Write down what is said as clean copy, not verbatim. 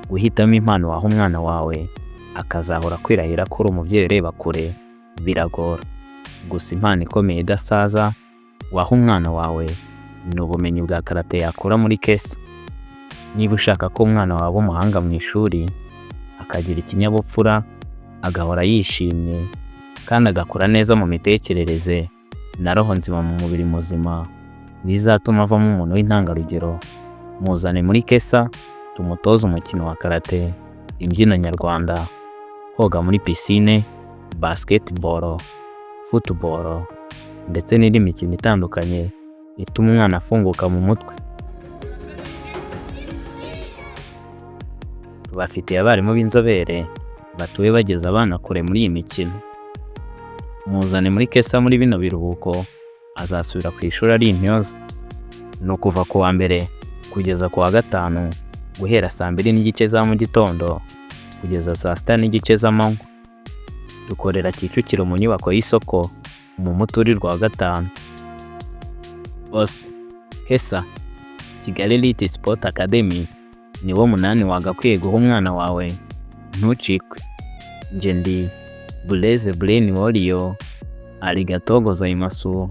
guhitamo impano waha umwana wawe akazahora kwirahira ko uri umubyeyi ureba kure biragora. Gusa impano ikomeye idasaza waha umwana wawe ni ubumenyi bwa karate yakura muri Kesa. Niba ushaka ko umwana wawe aba umuhanga mu ishuri, akagira ikinyabupfura, agahora yishimye kandi agakura neza mu mitekerereze na roho nzima mu mubiri muzima, bizatuma avamo umuntu w'intangarugero, muzane muri Kesa tumutoze umukino wa karate, imbyino nyarwanda, koga muri pisine, basketball, football ndetse n'indi mikino itandukanye ituma umwana afunguka mu mutwe. Bafitiye abarimu b'inzobere batuye bageza abana kure muri iyi mikino. Muzane muri Kesa muri bino biruhuko, azasubira ku ishuri ari intyoza. Ni ukuva ku wa mbere kugeza ku wa gatanu, guhera saa 2:30 za mu gitondo kugeza saa 6:30 z'amanywa. Dukorera Kicukiro mu nyubako y'isoko mu muturirwa wa 5. Bose Kesa Kigali Elite Sport Academy niwo munani wagakwiye guha umwana wawe. Ntucikwe. Nje ndi Blaise Brain Warrior. Arigato gozaimasu.